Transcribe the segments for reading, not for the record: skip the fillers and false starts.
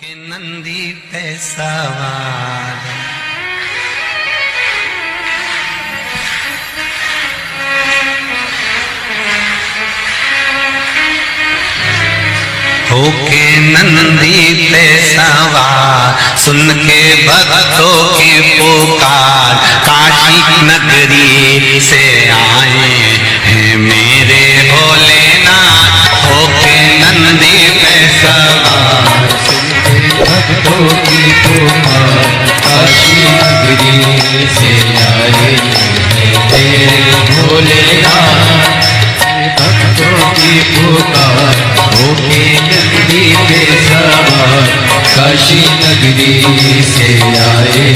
के नंदी पे सवार होके नंदी पे सवार सुन के भक्तों की पुकार काशी नगरी से आए हैं मेरे भोलेनाथ। होके नंदी पे सवार भक्तों की पुकार काशी नगरी से आए तेरे भोलेनाथ। भक्तों की पुकार होके नगरी पे सवार काशी नगरी से आए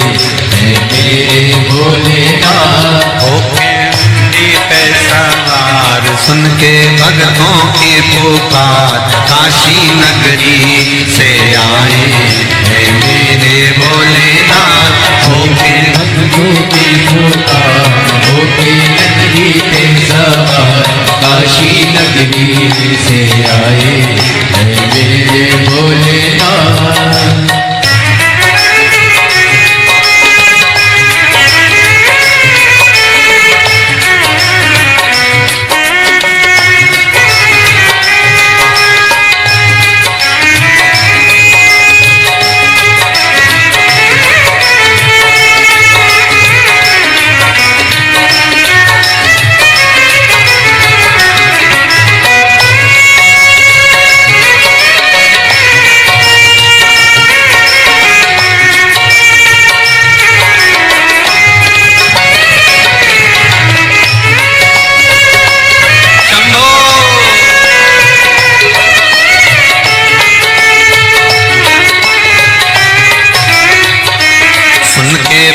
मेरे भोलेनाथ। होके नंदी पे सवार सुन के भक्तों की पुकार काशी नगरी से आए हैं मेरे भोलेनाथ। होके भक्तों की पुकार होके नगरी पे सवार काशी नगरी से आए मेरे भोलेनाथ।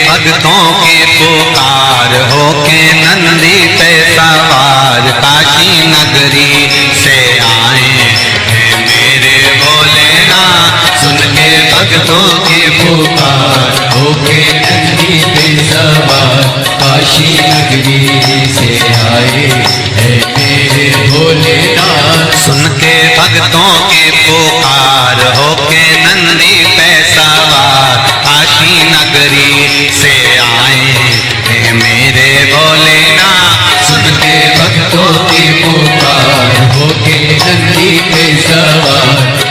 भक्तों की पुकार होके नंदी पे सवार काशी नगरी से आए हैं मेरे भोलेनाथ। सुन के भक्तों की पुकार होके नंदी पे सवार काशी नगरी से आए मेरे भोलेनाथ। सुन के भक्तों की पुकार होके नंदी पे सवार काशी नगरी से आए हैं मेरे भोलेनाथ। सुन के भक्तों की पुकार होके नंदी पे सवार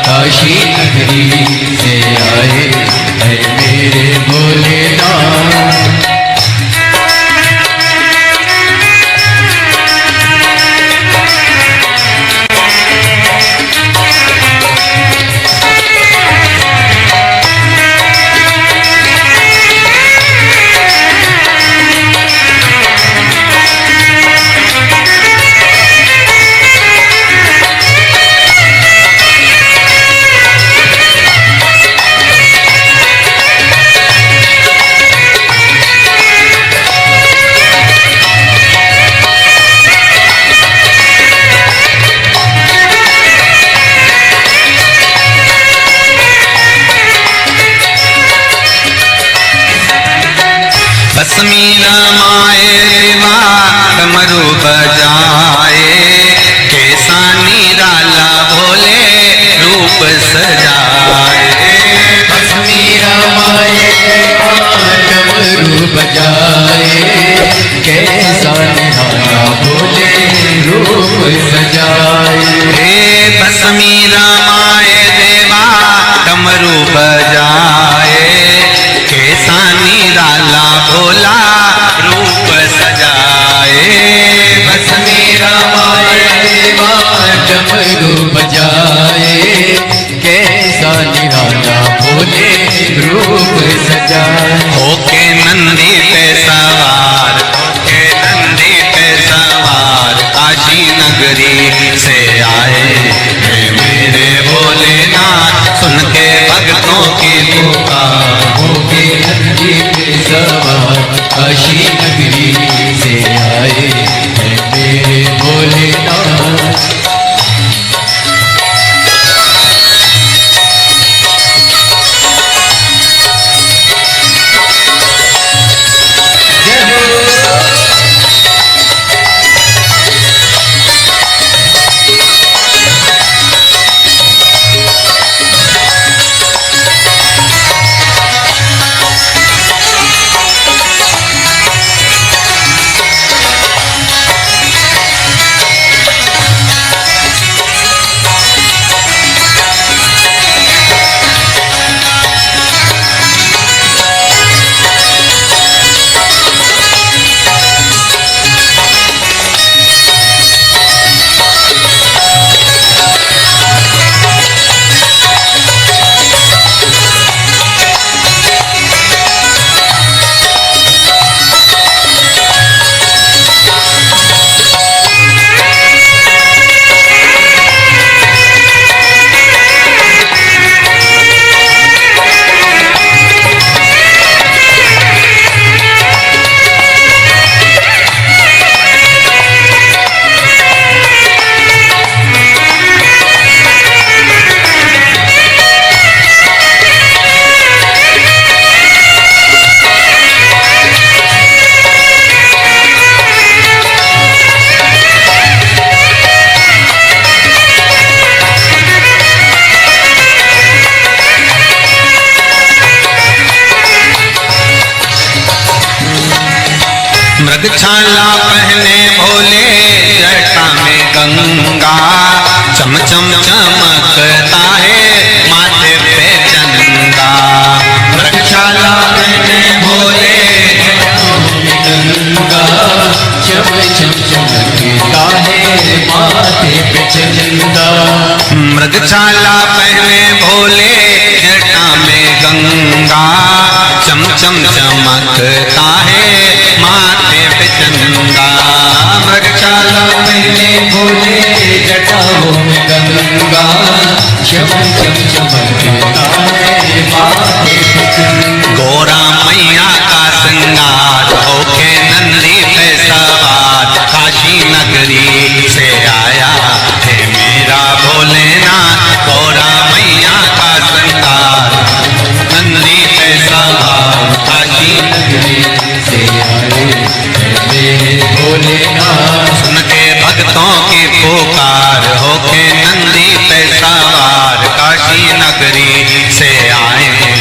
काशी नगरी से आए मेरे भोलेनाथ। मीरा माए देवा डमरू बजाए कैसा निराला भोले रूप सजाए। मीरा माए डमरू बजाए कैसा निराला भोले रूप सजाए। बस मीरा माए देवा डमरू बजाए कैसा निराला भोला रूप सजाए। बस मीरा माए देवा डमरू बजाए कैसा निराला भोले रूप सजाए। होके नंदी पे सवार होके नंदी पे सवार काशी नगरी से आए हैं मेरे भोलेनाथ। सुन के भक्तों की पुकार होके नंदी पे सवार काशी नगरी से आए मेरे भोलेनाथ। मृगछाला पहने भोले जटा में गंगा, चम चम चमकता है माथे पे चंदा। मृगछाला पहने भोले गंगा, चम चम चमकता है माथे पे चंदा। मृगछाला पहने भोले जटा में गंगा, चम चम चमकता है माथे पे चंदा। मृगछाला पहने भोले जटाओं में गंगा, चम चम चमकता है माथे पे चंदा। गोरा मैया का श्रृंगार होके नंदी पे सवार, काशी नगरी से आया है मेरा भोलेनाथ। गोरा मैया का श्रृंगार नंदी पे सवार, काशी नगरी से आए हैं मेरे भोलेनाथ। सुन के भक्तों की पुकार होके नंदी पे सवार, काशी नगरी से आए हैं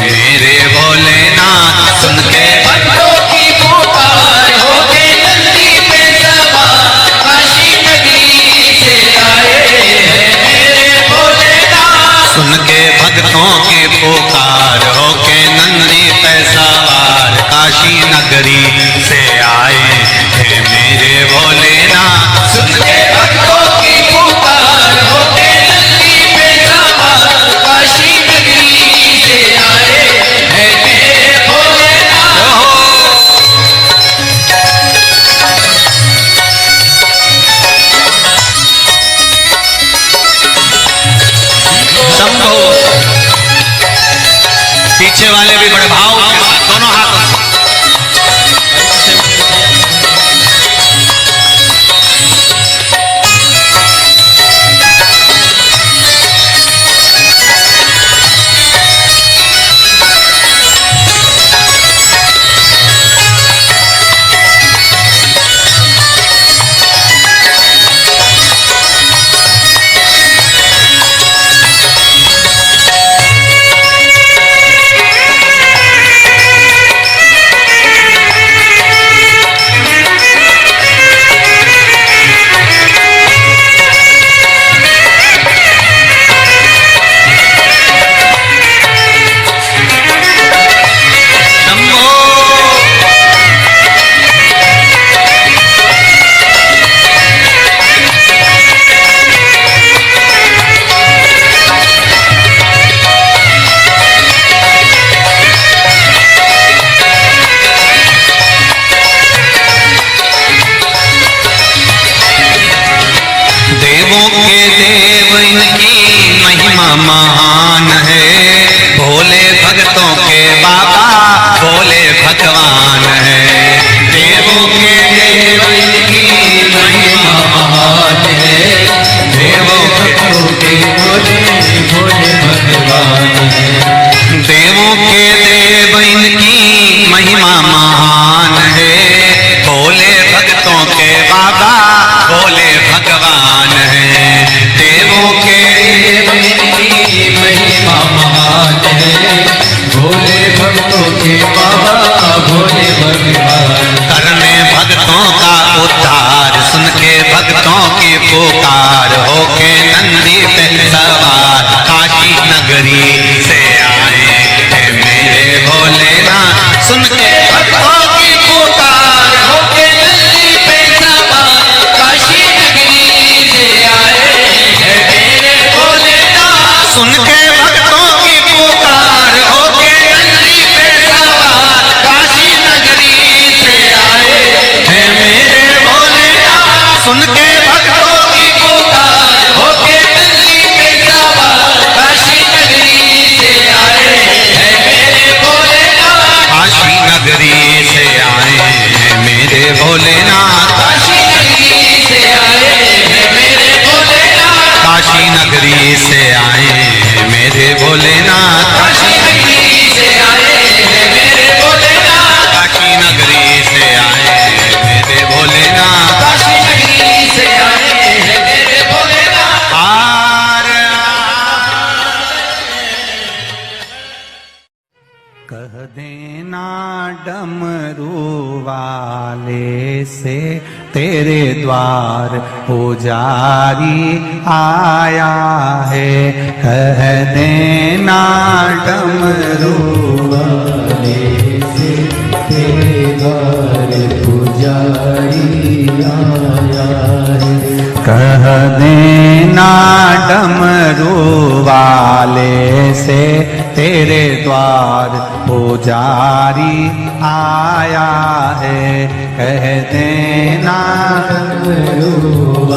मेरे भोलेनाथ। सुन के भक्तों की पुकार होके नंदी पे सवार, काशी नगरी से आए हैं मेरे भोलेनाथ। सुन के भक्तों की पुकार होके नंदी पे सवार, काशी नगरी से आए हैं मेरे भोलेनाथ। सुन के भक्तों की पुकार होके नंदी पे सवार, काशी नगरी से आए हैं मेरे भोलेनाथ। शंभो। पीछे वाले भी बड़े भाव के साथ दोनों हाथों से देवों के देव इनकी महिमा महान है, भोले भक्तों के बाबा भोले भगवान है। देवों के देव इनकी महिमा महान है, देवों भक्तों के भोले भोले भगवान है। देवों के देव इनकी महिमा महान है, भोले भक्तों के बाबा भोले भगवान है। देवों के देव इनकी महिमा महान है, भोले भक्तों के बाबा भोले भगवान। करने भक्तों का उद्धार, सुन के भक्तों की पुकार होके नंदी पे सवार, काशी नगरी से आए हैं मेरे भोलेनाथ। सुन के भक्तों की पुकार होके नंदी पे सवार, काशी नगरी से आए हैं मेरे भोलेनाथ। सुन के भक्तों की पुकार होके नंदी पे सवार, काशी नगरी से आए हैं मेरे भोलेनाथ। सुन के भक्तों की पुकार होके नंदी पे सवार, काशी नगरी से आए हैं मेरे भोलेनाथ। काशी नगरी से आए हैं मेरे भोलेनाथ। काशी नगरी से आए हैं मेरे भोलेनाथ। काशी नगरी से आए हैं मेरे भोलेनाथ। काशी नगरी से आए हैं मेरे भोलेनाथ। काशी नगरी से आए हैं मेरे भोलेनाथ। काशी नगरी से कह देना डमरू वाले से तेरे द्वार पुजारी आया है। कह देना डमरू वाले से तेरे द्वार पुजारी आया है। कह देना डमरू वाले से तेरे द्वार पुजारी आया है। कह देना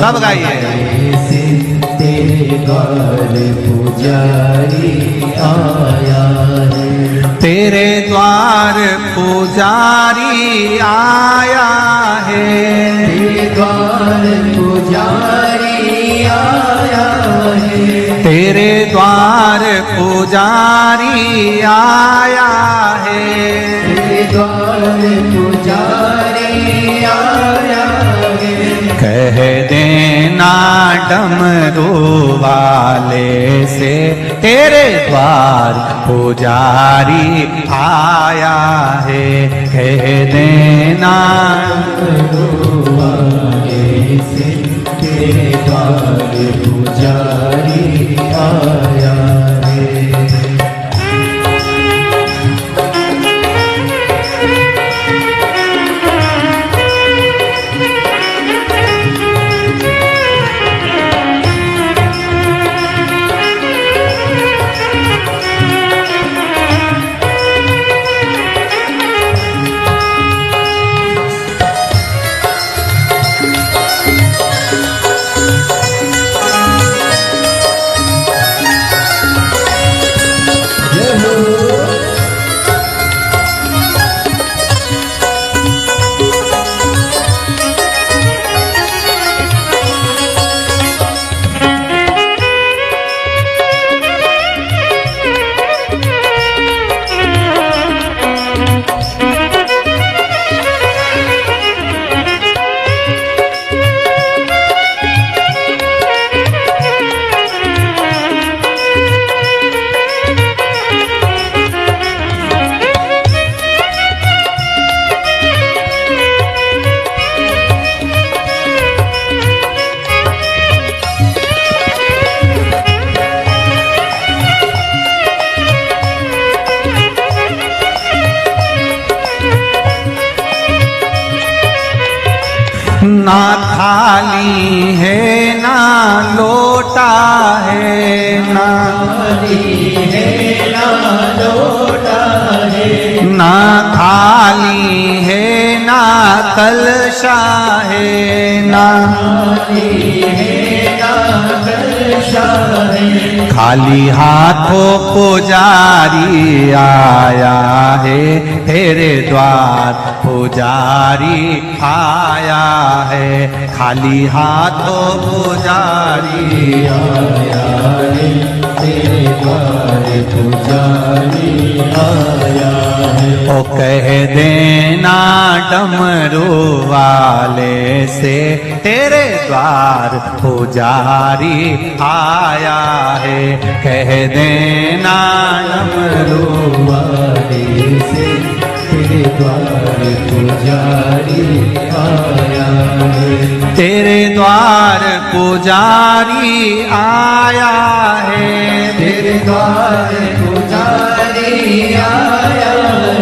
सब गाइए से तेरे द्वार पुजारी आया है। तेरे द्वार पुजारी आया है। तेरे द्वार पुजारी आया है। तेरे द्वार पुजारी आया है। तेरे द्वार पुजारी आया है। कह देना डमरू वाले से तेरे द्वार पुजारी आया है। कह देना डमरू वाले से तेरे द्वार पुजारी आया है। ना थाली है ना लोटा है। ना थाली है ना लोटा है। ना थाली है ना कलशा है। ना थाली है ना कलशा है। खाली हाथों पुजारी आया है। तेरे द्वार पुजारी आया है। खाली हाथों पुजारी आया है। तेरे द्वार पुजारी आया है। ओ कह देना डमरू वाले से तेरे द्वार पुजारी आया है। कह देना डमरू वाले से तेरे द्वार पुजारी आया है। तेरे द्वार पुजारी आया है। तेरे द्वार पुजारी आया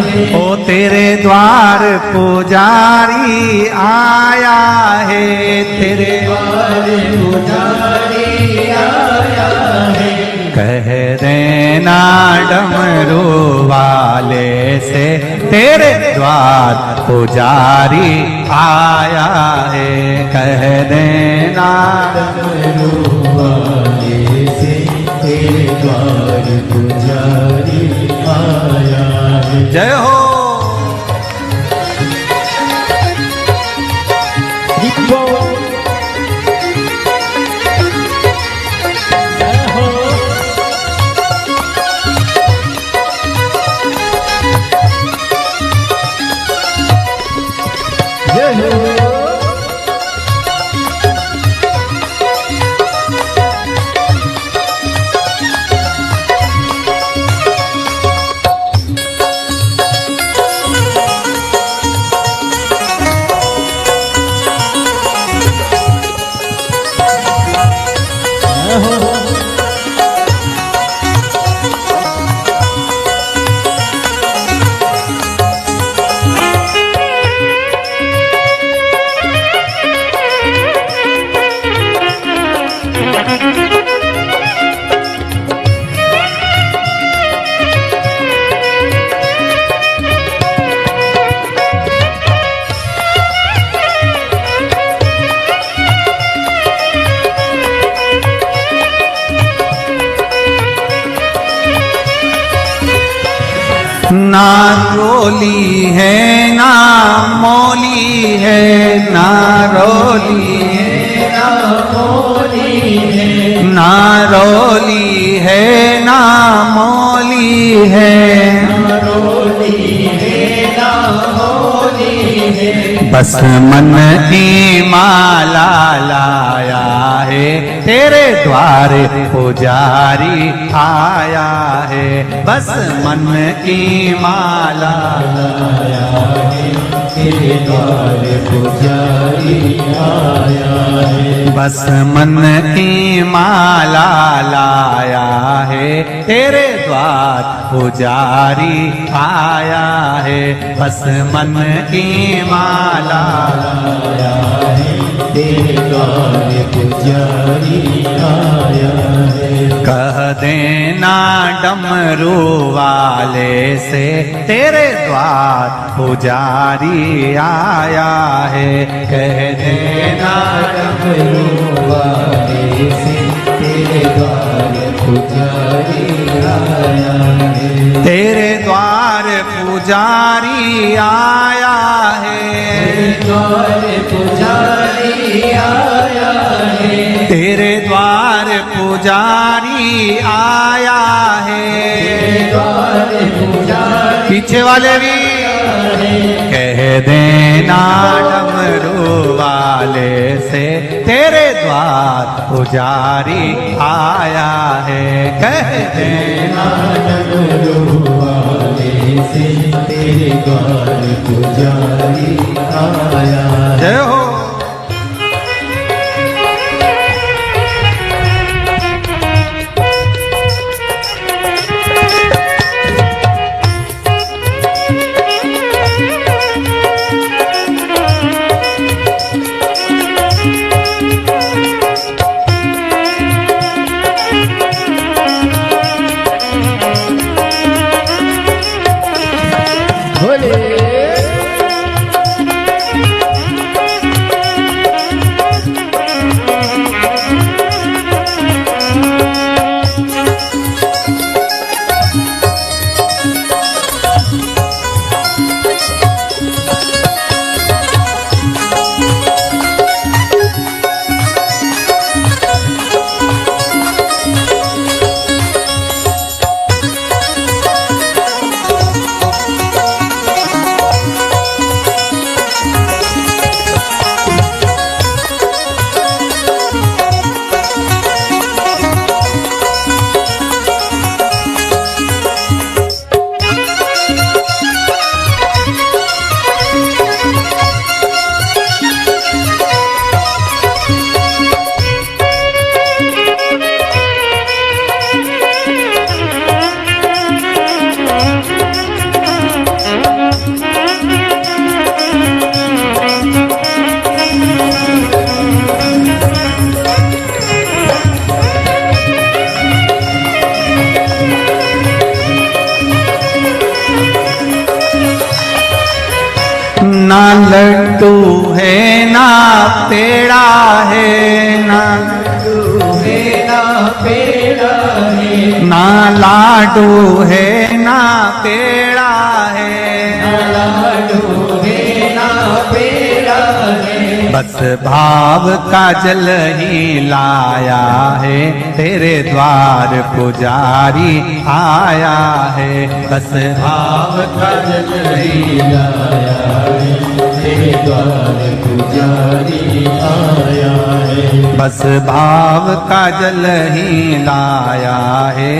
है। ओ तेरे द्वार पुजारी आया है। तेरे द्वार पुजारी आया है। कह देना डमरू वाले से तेरे द्वार पुजारी आया है। कह देना डमरू वाले से तेरे द्वार पुजारी आया है। जय हो। ना रोली है ना मौली है, ना रोली है ना मोली है, ना रोली है ना मौली है, ना रोली है ना मोली है। बस मन की माला लाया है, तेरे द्वारे पुजारी आया है। बस मन की माला आया है, तेरे द्वार पुजारी आया है। बस मन की माला लाया है, तेरे द्वार पुजारी आया है। बस मन की माला आया है, तेरे द्वार पुजारी आया है। कह देना डमरू वाले से, तेरे द्वार पुजारी आया है। कह देना डमरू वाले से, तेरे द्वार पुजारी आया है। तेरे द्वार पुजारी आया है, द्वार पुजारी आया है, तेरे द्वार पुजारी आया है। द्वार पुजारी पीछे वाले भी कह देना डमरू वाले से, तेरे द्वार पुजारी आया है। कह देना डमरू वाले से, तेरे द्वार पुजारी आया है। जय हो। ना लड्डू है ना पेड़ा है, ना लड्डू है ना पेड़ा है, ना लाडू है ना पेड़ा है, लाडू है ना पेड़ा है। बस भाव का जल ही लाया है, तेरे द्वार पुजारी आया है। बस भाव का जल ही आया है, तेरे द्वार पुजारी आया है। बस भाव का जल ही लाया है,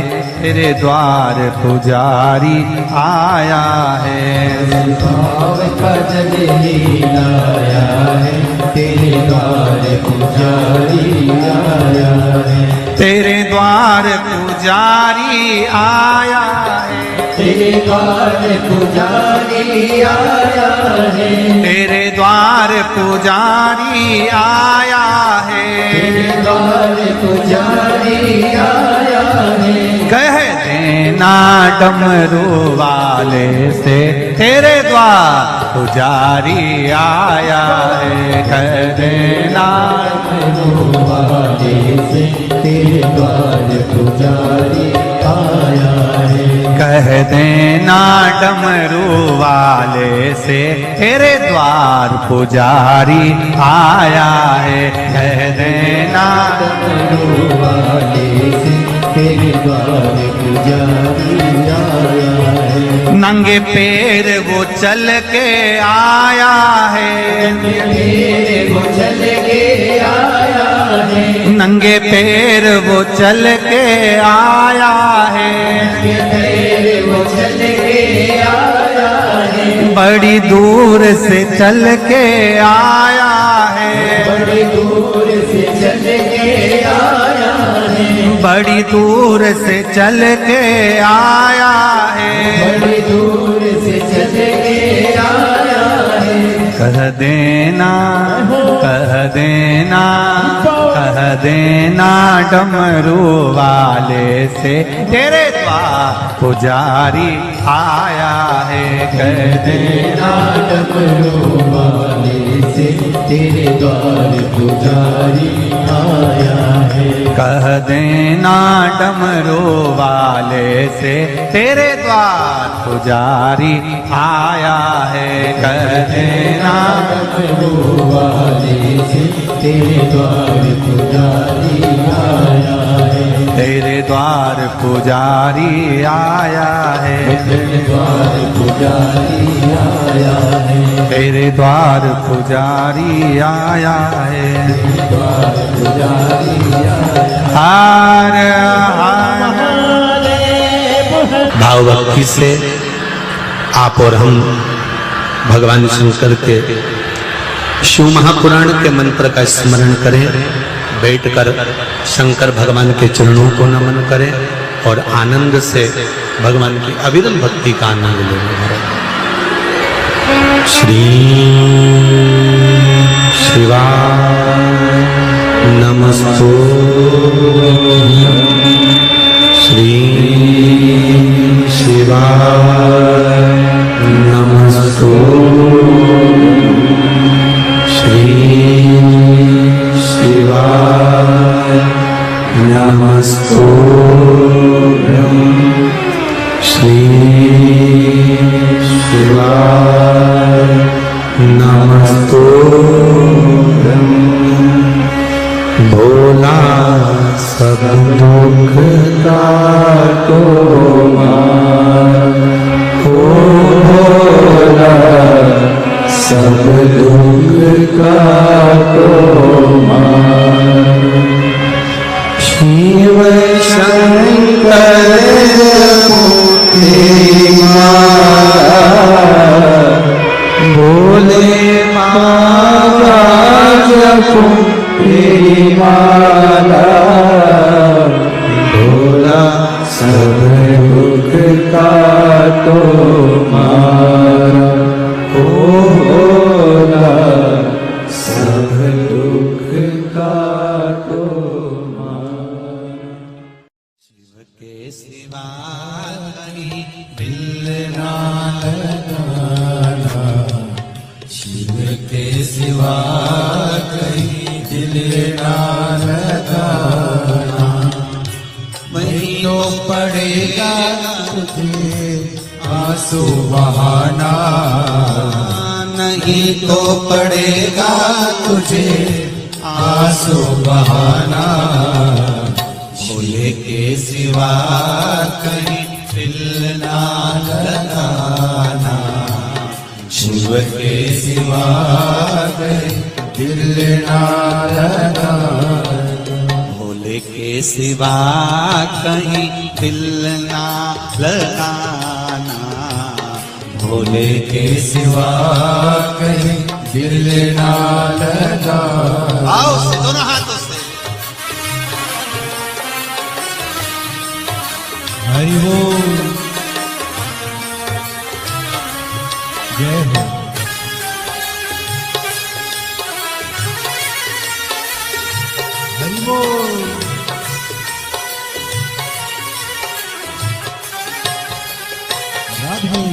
तेरे द्वार पुजारी आया है। भाव का जल ही लाया है, तेरे द्वार पुजारी आया है। तेरे द्वार पुजारी आया है, तेरे द्वार पुजारी आया है, तेरे द्वार पुजारी आया है। तेरे द्वार पुजारी आया है। कह देना डमरू वाले से, तेरे द्वार पुजारी आया है। कह देना डमरू वाले से, तेरे द्वार पुजारी आया है। कह कह देना डमरू वाले से तेरे द्वार पुजारी आया है। कह देना डमरू वाले से तेरे द्वार पुजारी आया है। नंगे पैर वो चल के आया है। वो चल के आया है। नंगे पैर वो चल के आया है। वो चल के आया है। बड़ी दूर से चल के आया है। बड़ी दूर से चल के आया है। बड़ी दूर से चल के आया है। बड़ी दूर से चल के आया है। कह देना कह देना कह देना डमरू वाले से तेरे द्वार पुजारी आया है। कह देना डमरू वाले से तेरे द्वार पुजारी आया है। कह देना डमरू वाले से तेरे द्वार पुजारी आया है। कह देना डमरू वाले से तेरे द्वार पुजारी आया है। तेरे द्वार पुजारी आया है। तेरे द्वार पुजारी आया है। तेरे द्वार पुजारी आया है। द्वार पुजारी आया है। हार भाव भक्ति से आप और हम भगवान शंकर के शिव महापुराण के मंत्र का स्मरण करें। बैठकर शंकर भगवान के चरणों को नमन करें और आनंद से भगवान की अविरल भक्ति का आनंद लें। श्री शिवाय नमस्तुभ्यं। श्री शिवाय नमस्तुभ्यं। श्री शिवाय नमस्तुभ्यं। श्री शिवाय नमस्तुभ्यं। भोला सब दुख काटो ओ भोला सब दुख काटो शिव शंकर तेरी माला भोले माला जपो तेरी माला भोला सब दुख काटो मारा ओ भोला सब दुख काटो मारा। शिव के सिवा कहीं दिल ना लगाना। शिव के सिवा कहीं दिल ना लगाना। वही तो पड़ेगा तुझे आंसू बहाना। नहीं तो पड़ेगा तुझे आंसू बहाना। भोले के सिवा कहीं दिल ना लगाना। शिव के सिवा कहीं दिल ना लगाना। भोले के सिवा कहीं दिल ना लगाना। भोले के सिवा कहीं दिल ना लगाना। आओ से दोनों हाथों से हरि बोल जय हो। हरि बोल राधे।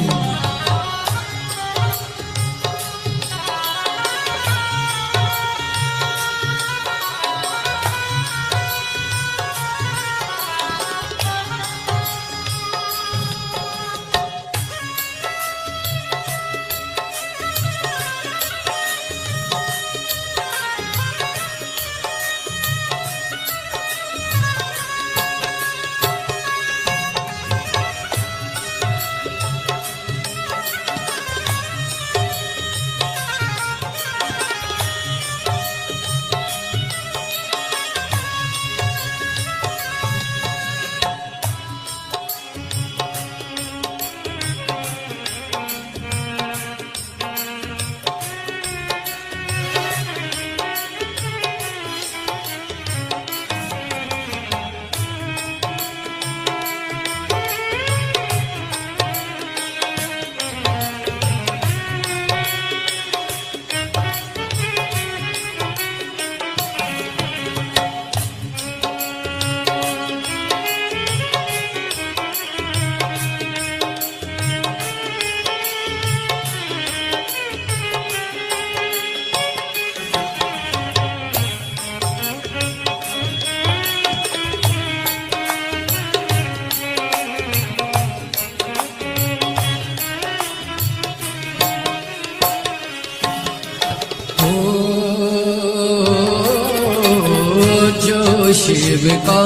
शिव का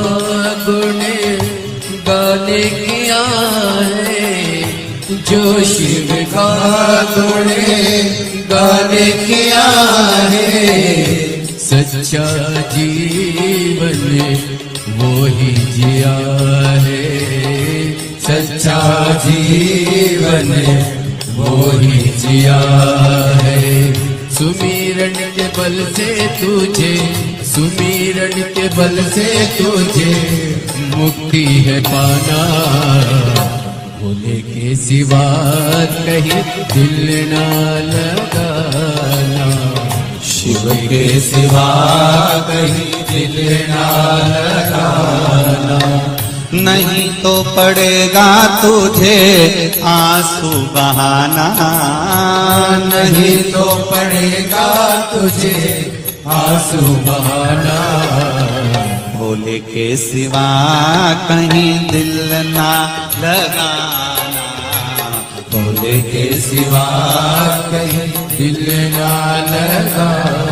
गुण गाने किया है, जो शिव का गुण गाने किया है, सच्चा जीवन वो ही जिया है, सच्चा जीवन वो ही जिया है। सुमिरन के बल से तुझे, सुमिरन के बल से तुझे मुक्ति है पाना, भोले के सिवा कहीं दिल ना लगाना, शिव के सिवा कहीं दिल ना लगाना। नहीं तो पड़ेगा तुझे आंसू बहाना, नहीं तो पड़ेगा तुझे आंसू बहाना, भोले के सिवा कहीं दिल ना लगाना, भोले के सिवा कहीं दिल ना लगाना।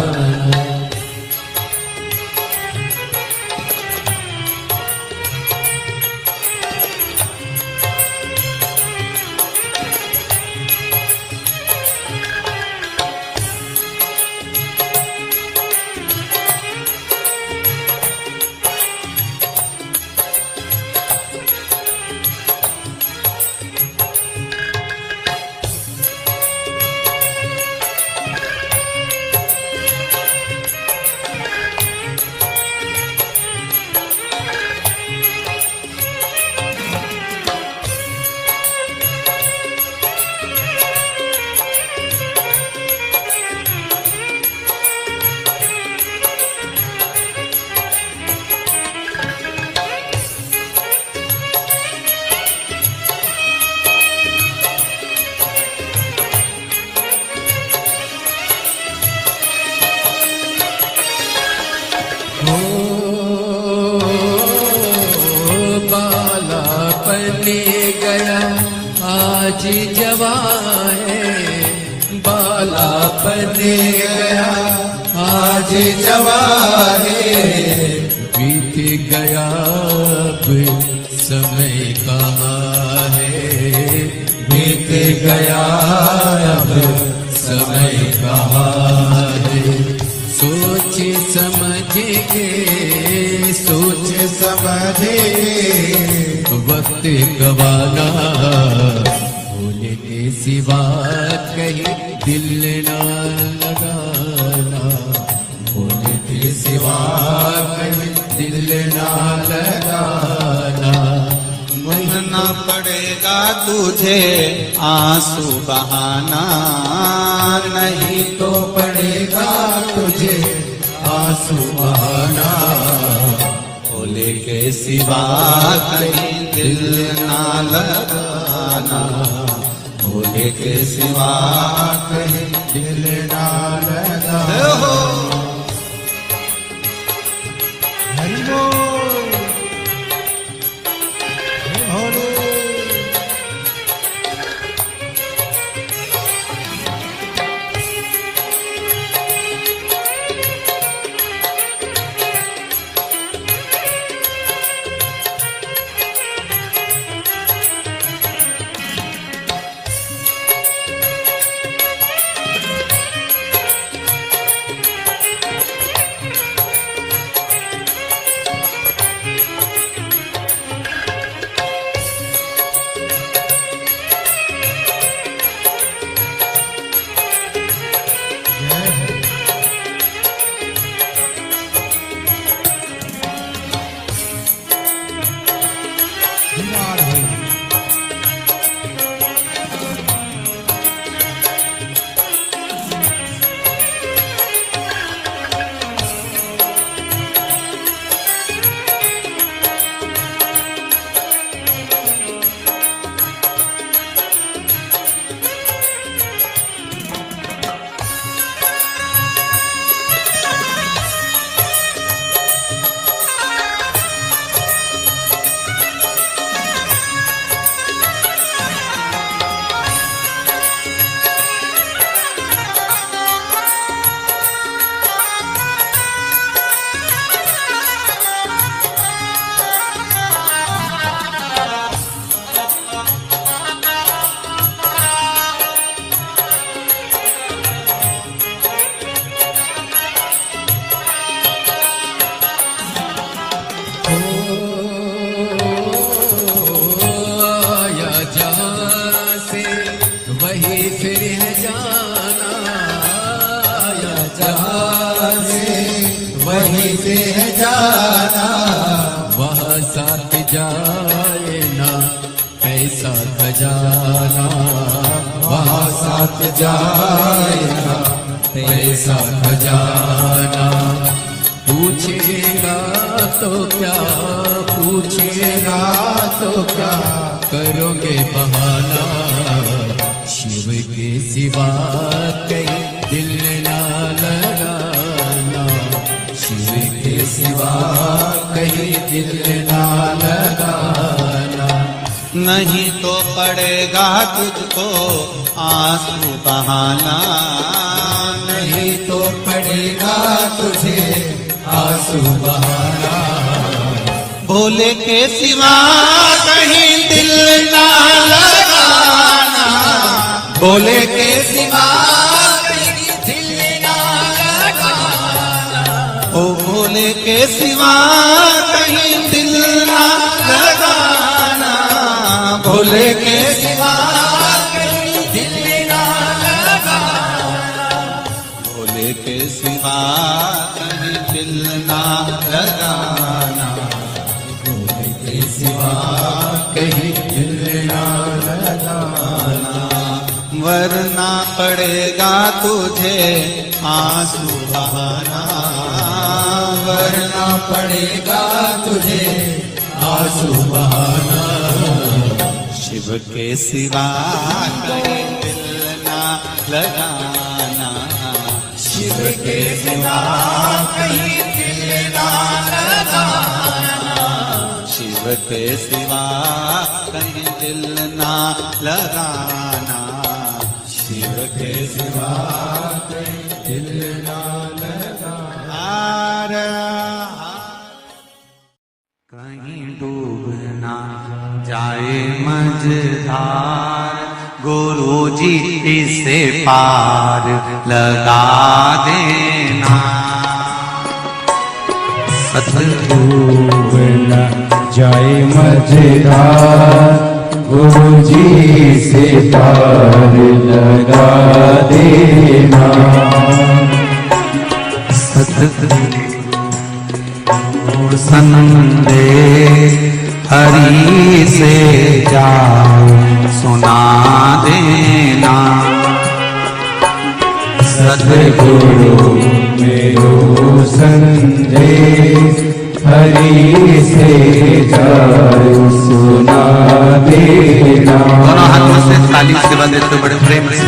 गया आज जवान है, बालापन गया आज जवान है, बीत गया अब समय कहाँ है, बीत गया अब समय कहाँ है। सोच समझ के, सोच समझ के वक्त गवाना, भोले के सिवा कहीं दिल ना लगाना, भोले के सिवा कहीं दिल ना लगाना। ना पड़ेगा तुझे आंसू बहाना, नहीं तो पड़ेगा तुझे आंसू बहाना, भोले के सिवा कहीं दिल ना लगाना, भोले के सिवा कहीं दिल ना लगाना। हरि बोल। से है जाना, वहाँ साथ जाए ना ऐसा खजाना, वहाँ साथ जाए ना ऐसा खजाना। पूछेगा तो क्या, पूछेगा तो क्या करोगे बहाना, शिव के सिवा कहीं दिल ना लगाना, शिव के सिवा कहीं दिल ना लगाना। नहीं तो पड़ेगा तुझको आंसू बहाना, नहीं तो पड़ेगा तुझे आंसू बहाना, भोले के सिवा कहीं दिल ना लगाना, भोले के सिवा कहीं दिल ना लगाना, ओ भोले के सिवा कहीं दिल ना लगाना, भोले के सिवा कहीं दिल ना लगाना, भोले के सिवा कहीं दिल ना लगाना, भोले के सिवा कहीं दिल ना लगाना। वरना पड़ेगा तुझे आंसू बहाना, वरना पड़ेगा तुझे आंसू बहाना, शिव के सिवा कहीं दिल ना लगाना, शिव के सिवा कहीं दिल ना लगाना, शिव के सिवा कहीं दिल ना लगाना, शिव के सिवा कहीं दिल ना लगाना। कहीं डूब ना जाए मझधार, गुरु जी इसे पार लगा देना, डूब न जाए मझधार, गुरु जी से पार लगा देना, सतगुरु संदेश हरि से जाओ सुना देना, सतगुरु मेरो संदेश हरि से जाओ सुना देना। दोनों हाथों से ताली से बंदे तो बड़े प्रेम से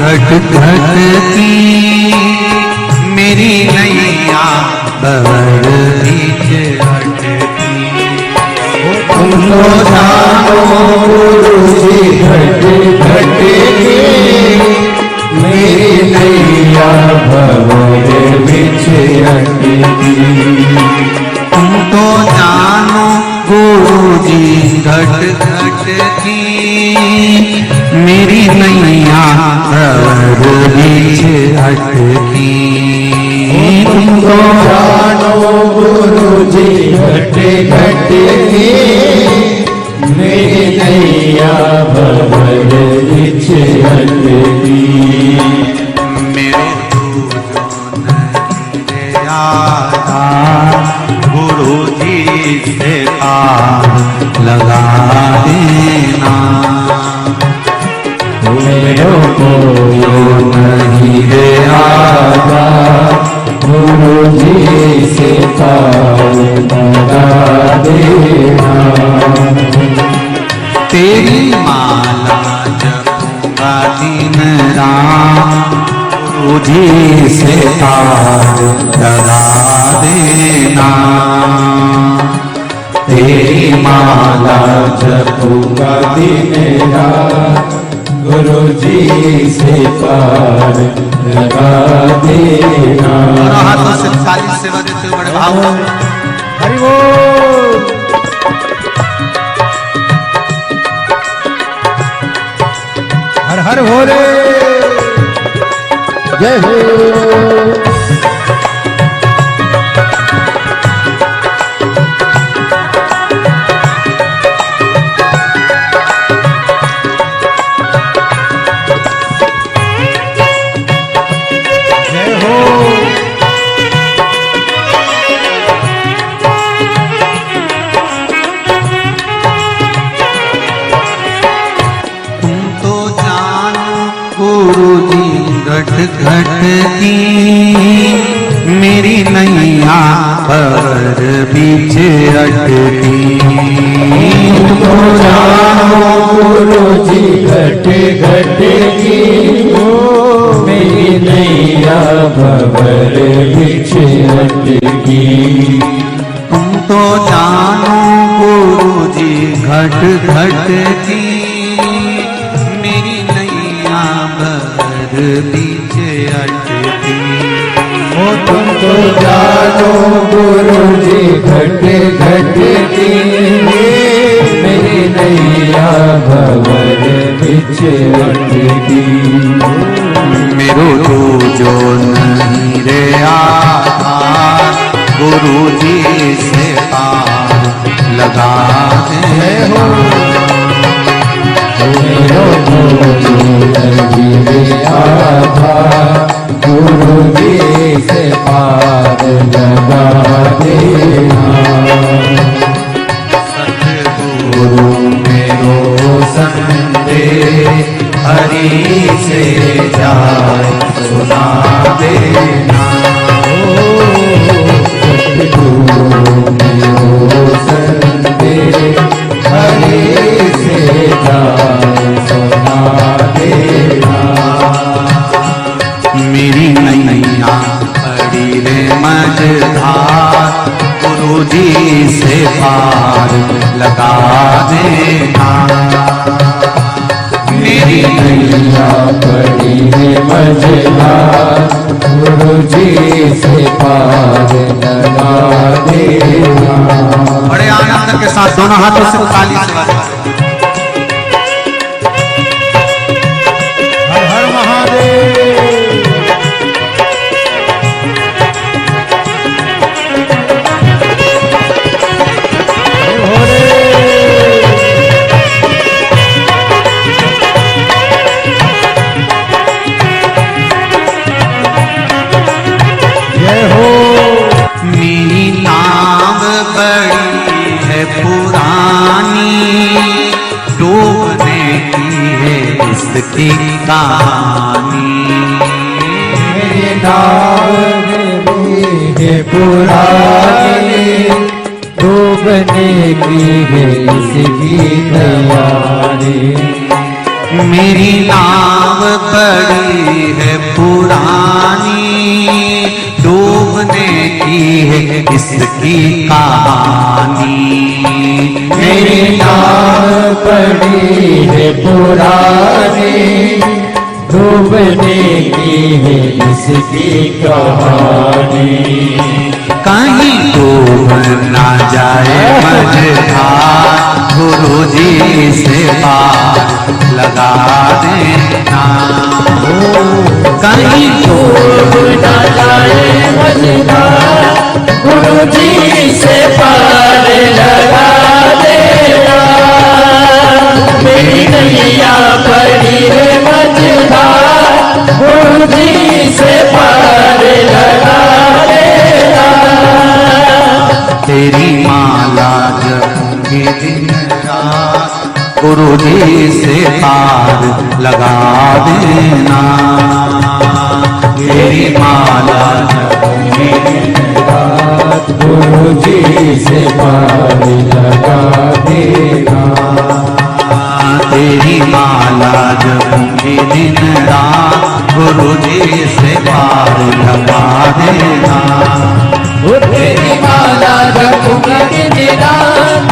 घट घट की मेरी नैया बवर बीच अटकी, तुम तो जानो गुरु जी घट घट की मेरी नैया भंवर बिछ अटकी, तुम तो जानो गुरु जी घट घट की मेरी नैया बवर बीच अटकी, तुम तो जानो गुरु जी घट घट की मेरी नैया भंवर बिछ अटकी, मेरे दूजो नहीं आता गुरु जी से पार लगा देना, मेरो को नहीं दे आता गुरु जी से पार लगा देना, तेरी माला जपूंगा दिन रात गुरु जी से पार लगा देना, तेरी माला जपूंगा दिन रात, गुरु जी से पार लगा देना। दोनों हाथों से खाली सेवा देते हुए बड़े भाव से हरि बोल। हर हर भोले, जय हो। घट घट की मेरी नैया पर बीच अटकी। तो जानो गुरु जी घट घट की मेरी नैया भंवर बीच अटकी। तुम तो जानो गुरु जी घट घट की मेरी नैया बीच अटकी। ओ तुम तो जानो गुरु जी घट घट की मेरी नैया भंवर बीच अटकी। मेरो जो नहीं रे आधार गुरु जी से पार लगा दे हो। गुरु जी से पार लगा देना। सतगुरु मेरो संदेश हरि से जाए सुना देना। सतगुरु मेरो संदेश हरि से जाए सुना देना। मेरी नैया पड़ी रे मझधार गुरु जी से पार लगा देना। मेरी नैया पड़ी रे मझधार गुरु जी से पार लगा देना। बड़े आनंद के साथ दोनों हाथों से ताली से हर हर महादेव। मेरी नाम बड़ी है पुरानी डूबने की है इसकी कहानी। मेरी नाम है पुरानी डूबने की है इसकी तैयारी। मेरी नाव बड़ी है पुरानी डूबने की है इसकी कहानी। मेरी नाव बड़ी है पुरानी डूबने की है इसकी कहानी। कहीं डूब ना जाए मझधार गुरु जी से पार लगा देना। कहीं डूब ना जाए मझधार गुरु जी से पार लगा देना। मेरी नैया पड़ी है मझधार गुरु जी से पार लगा देना। तेरी माला जपूंगी दिन रात गुरु जी से पार लगा देना। तेरी माला जपूंगी दिन रात गुरु जी से पार लगा देना। तेरी माला जपूंगी दिन रात गुरु जी से पार लगा देना। तेरी माला जपूंगा दिन रात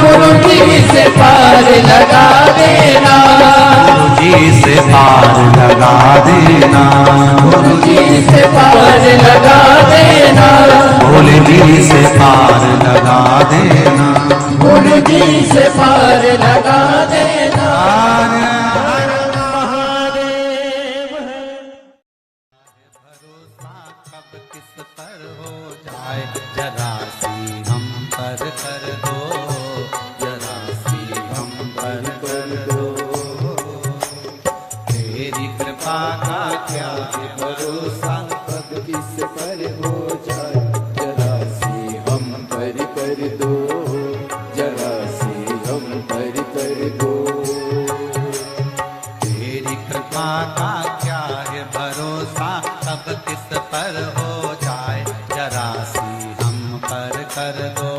जी से पार लगा देना, जी से पार लगा देना, गुरु जी से पार लगा देना, भोले जी से पार लगा देना, गुरु जी से पार लगा देना। भरोसा कब किस पर हो जाए, जरा सी हम पर कर दो, जरा सी हम पर कर दो। तेरी कृपा का क्या है भरोसा, कब किस पर हो जाए, जरा सी हम पर कर दो, जरा सी हम पर कर दो। तेरी कृपा का क्या है भरोसा, कब किस पर हो जाए, जरा सी हम पर कर दो,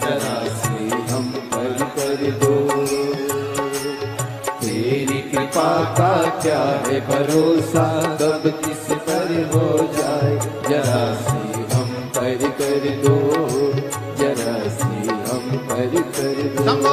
जरा सी हम पर कर दो। तेरी कृपा का क्या है भरोसा, कब किस पर हो जाए, जरा सी हम पर कर दो, जरा सी हम पर कर दो।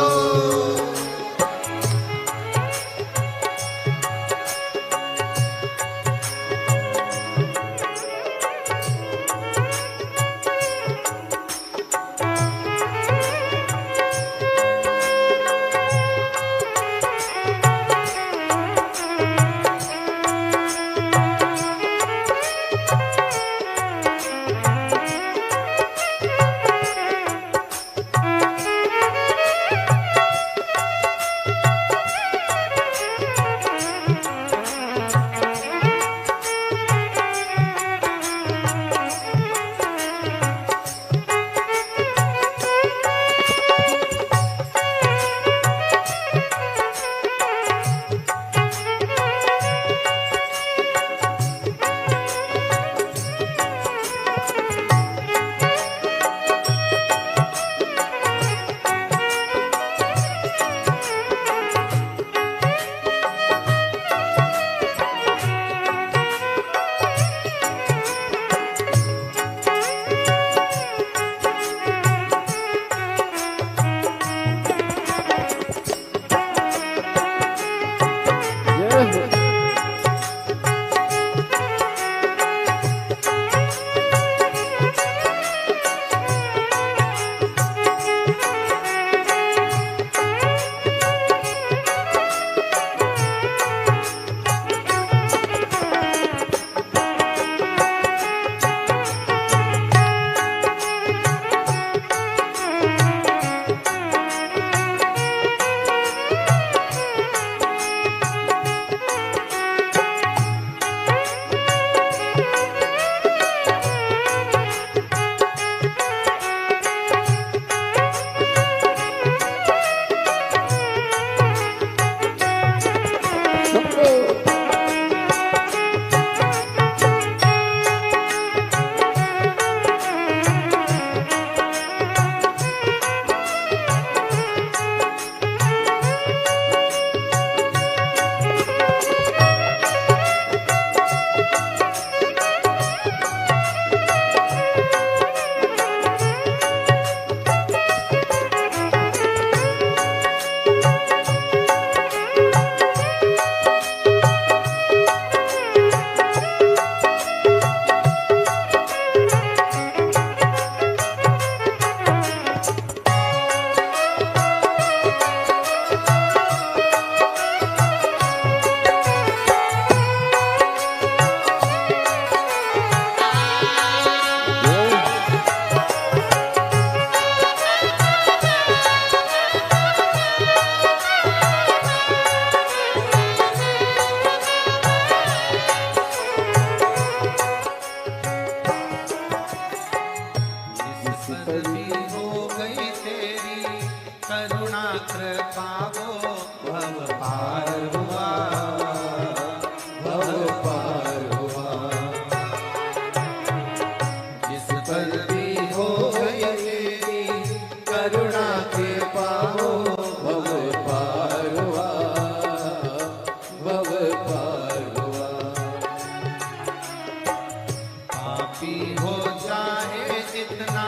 जितना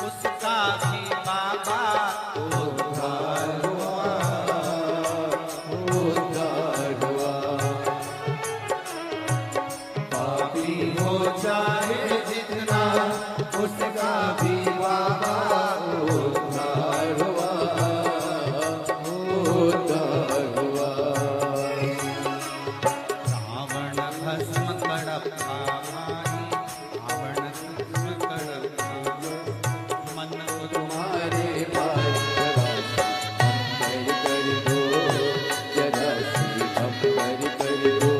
उसका भी बाबा उद्धार तुम्हारे भाई जरा सी हम पर कर दो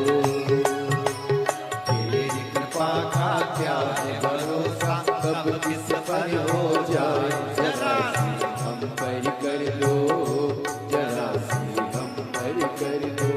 तेरी कृपा का क्या है भरोसा कब किस पर हो जाए जरा सी हम पर कर दो जरा सी हम पर कर दो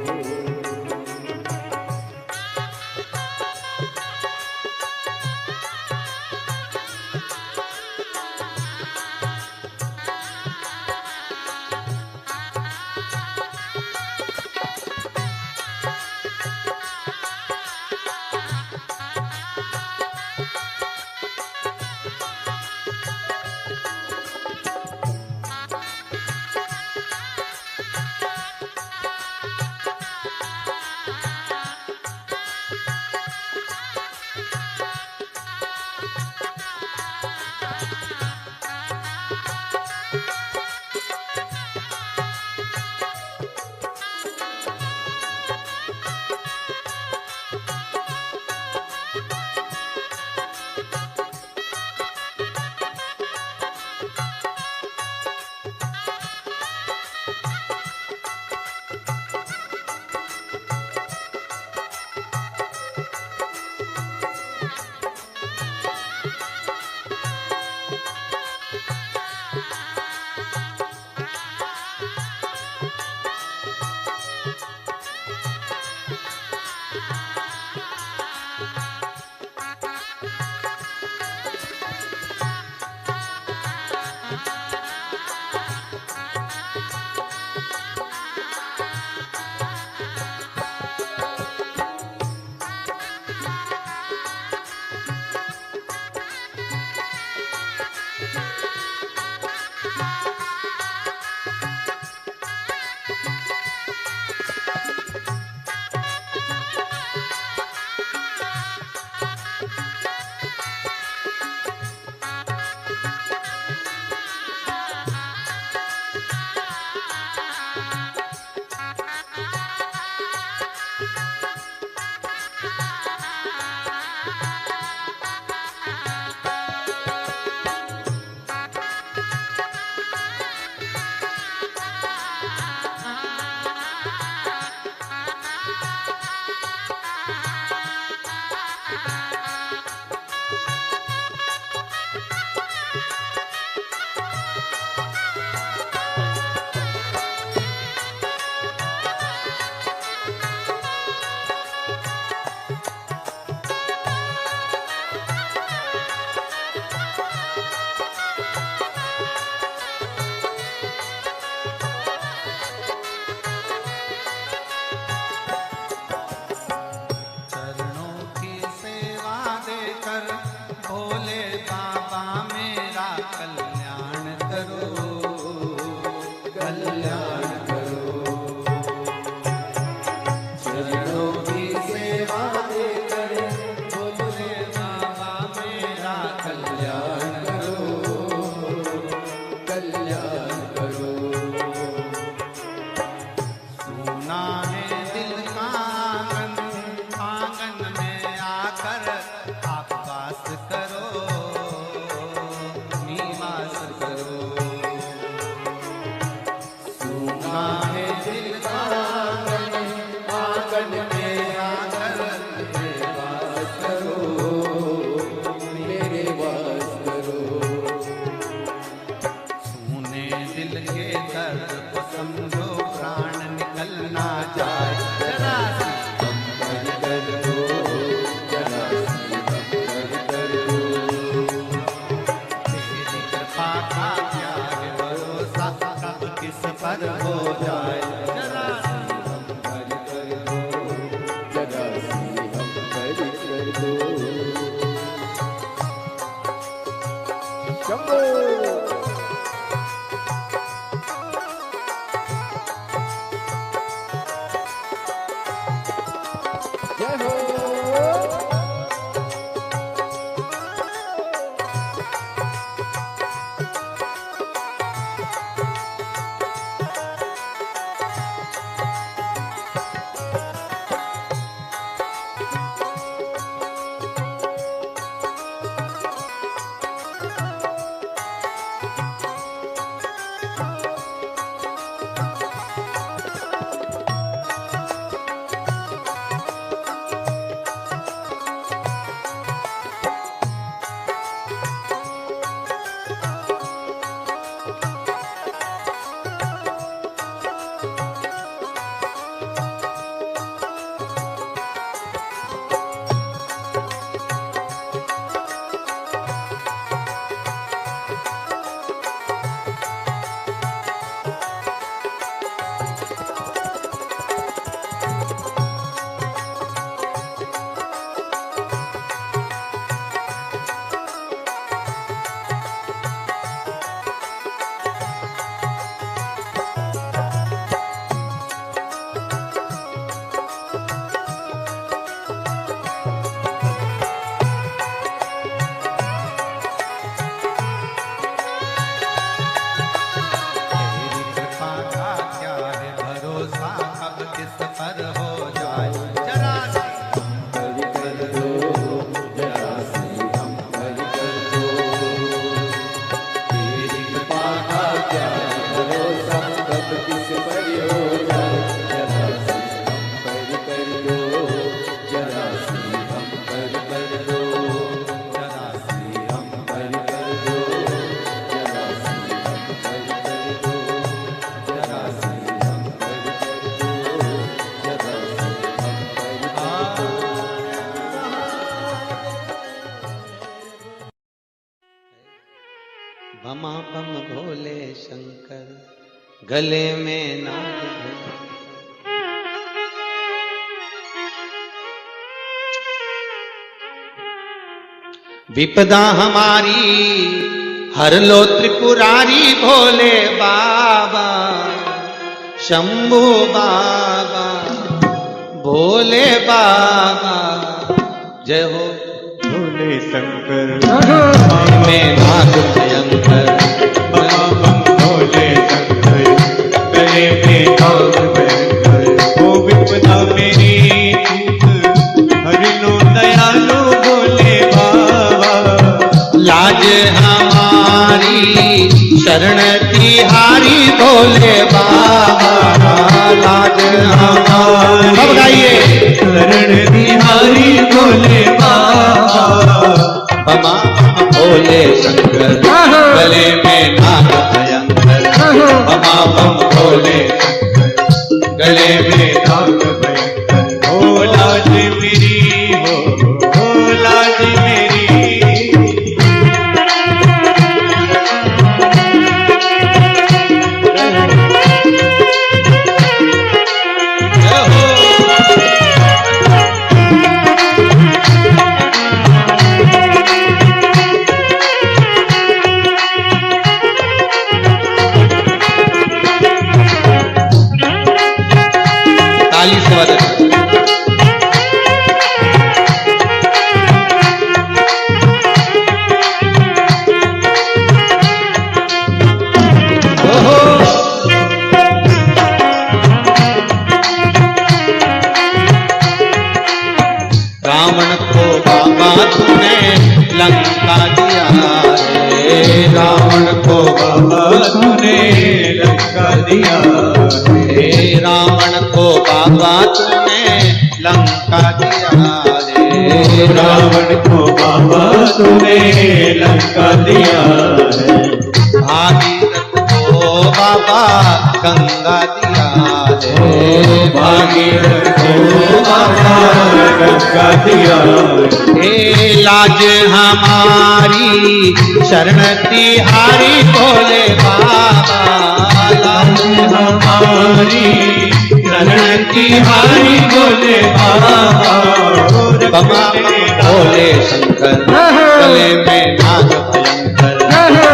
चरणों की सेवा दे बमा बम भोले शंकर, गले में नाग भैंकर। विपदा हमारी हर लो त्रिपुरारी भोले बाबा, शंभू बाबा, भोले बाबा, जय हो भोले शंकर में नाग भयंकर। भोले शंकर गले में नाग भयंकर। ओ विपदा मेरी तूत हरि लो दयालु भोले बाबा। लाज हमारी शरण तिहारी भोले बाबा, लाज हमारी। सब गाइए। शरण तिहारी भोले बाबा। बमा भोले शंकर, गले में नाग भयंकर। बमा बम भोले शंकर, गले में नाग भयंकर। हो लाज मेरी हो लाज मेरी। ताली से बजाओ। रावण को बाबा तूने लंका दिया रे, रावण को बाबा तूने लंका दिया रे, रावण को बाबा तूने लंका दिया रे, रावण को बाबा तूने लंका दिया है। भागीरथ को बाबा गंगा दिया रे, भागीरथ को बाबा गंगा दिया हे लाज हमारी शरण तिहारी भोले बाबा, लाज हमारी शरण तिहारी भोले बाबा। बमा भोले शंकर, गले में नाग भयंकर।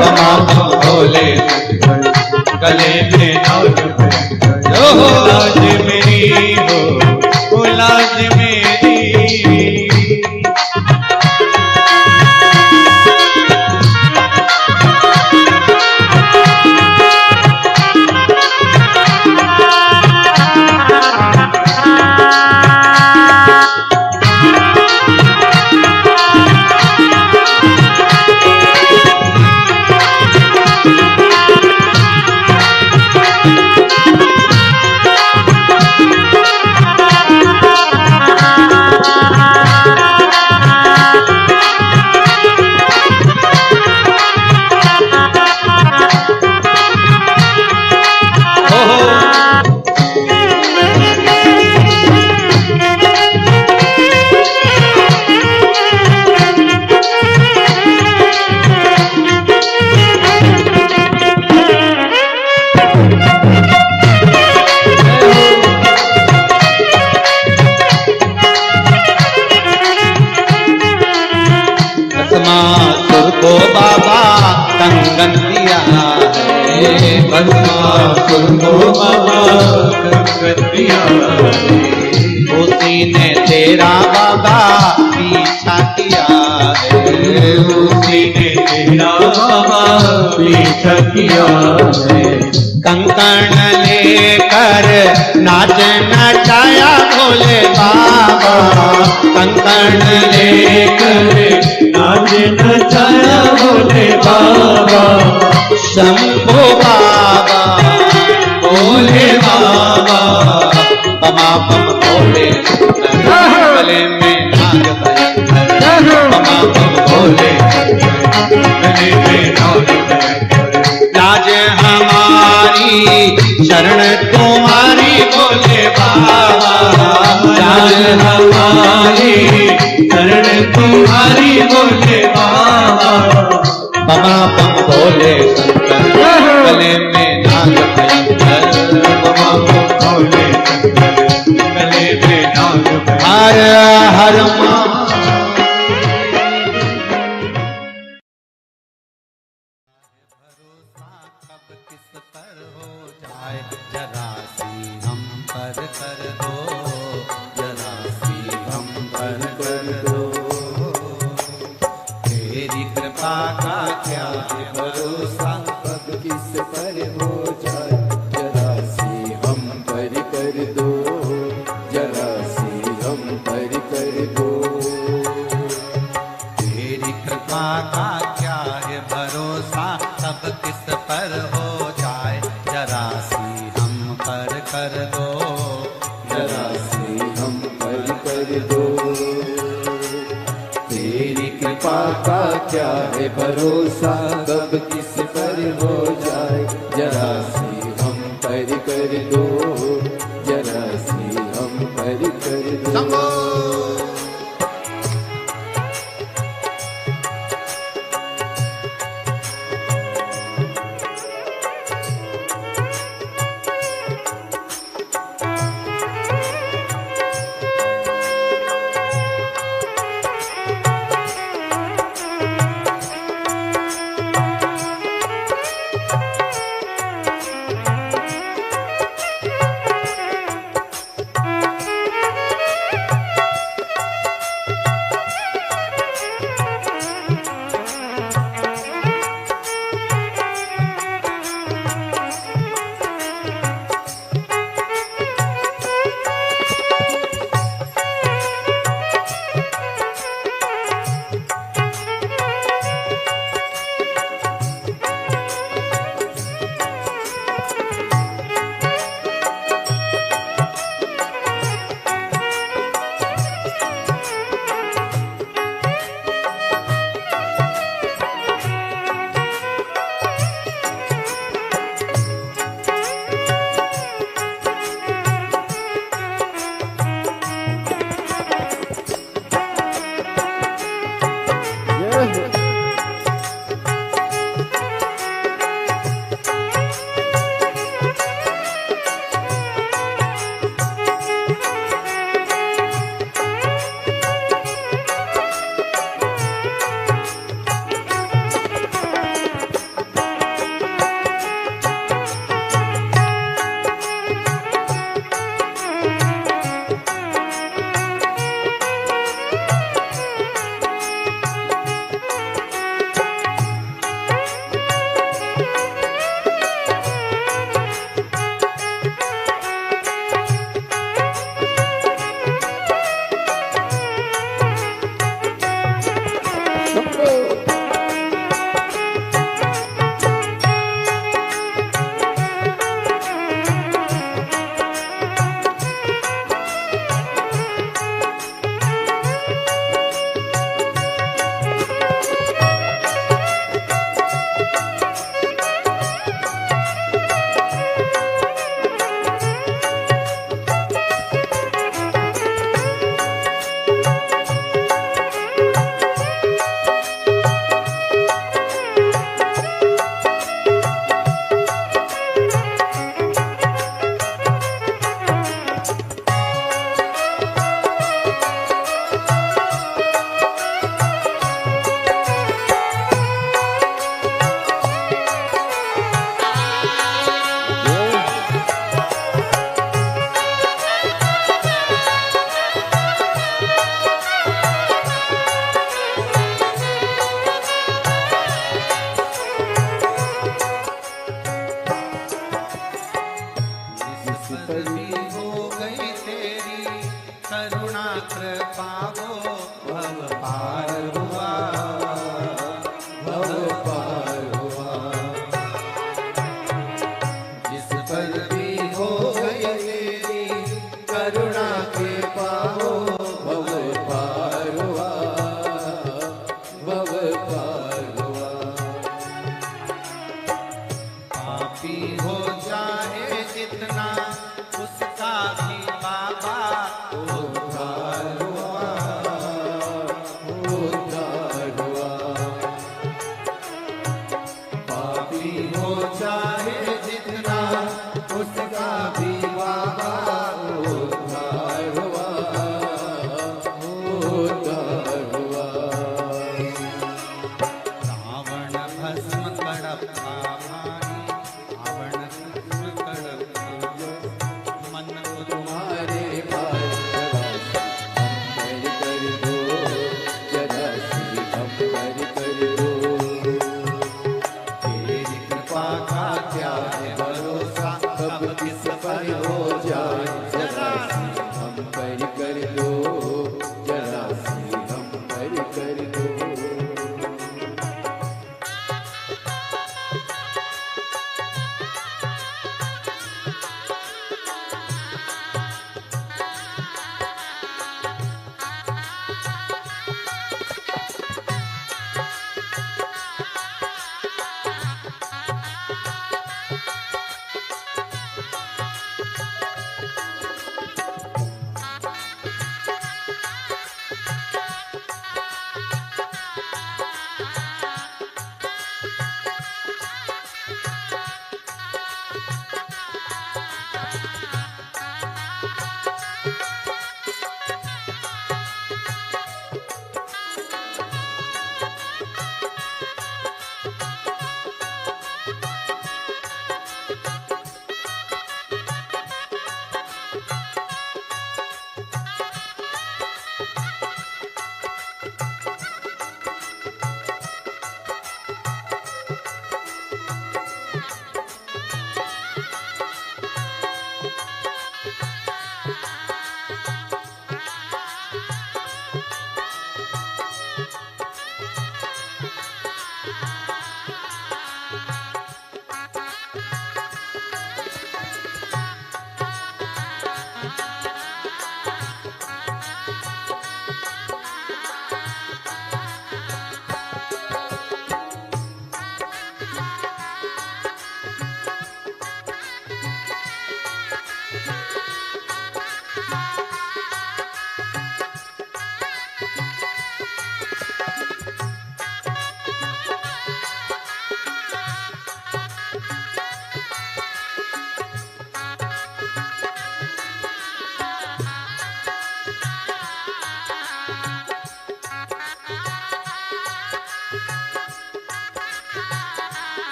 बमा बम भोले शंकर, गले में नाग भयंकर। हो लाज मेरी हो लाज मेरी। भस्मासुर को बाबा कंगन दिया है, भस्मासुर को बाबा कंगन दिया है। उसी ने तेरा बाबा पीछा किया है, उसी ने तेरा बाबा पीछा किया है। कंकण लेकर नाच नचाया भोले बाबा, कंकण लेकर नाच नचाया भोले बाबा। शंभो बाबा, भोले बाबा, बमा बम भोले शंकर, गले में नाग भयंकर। बमा बम भोले शंकर, गले में नाग भयंकर। लाज हमारी शरण तुम्हारी भोले बाबा, लाज हमारी शरण तुम्हारी भोले बाबा। बमा बम भोले भोले शंकर गले में नाग भयंकर भोले शंकर गले में नाग हर हर कब किस पर हो जाए जरा सी हम पर कर दो जरा सी हम पर कर दो तेरी कृपा का क्या है भरोसा कब किस पर हो जाए जरा सी हम पर कर दो जरा सी हम पर कर दो तेरी कृपा का क्या है भरोसा कब किस पर हो जाए जरा सी हम पर कर दो जरा सी हम पर कर दो तेरी कृपा का क्या है भरोसा कब किस पर हो जाए जरा सी हम पर कर दो जरा सी हम पर कर दो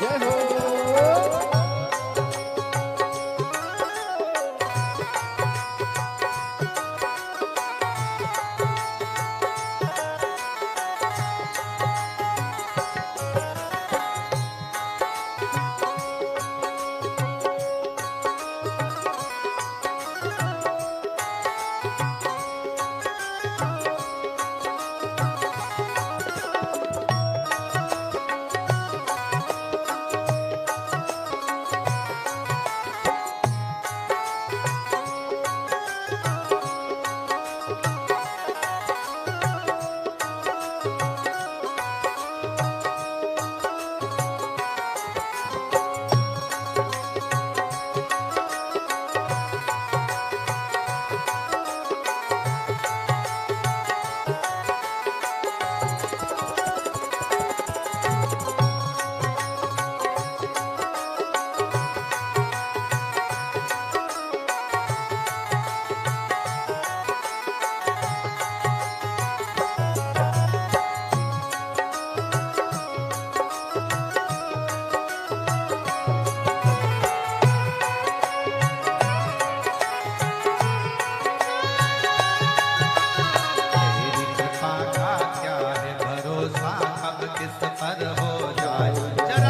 जय हो। तेरी कृपा का क्या है भरोसा, कब किस पर हो जाए जरा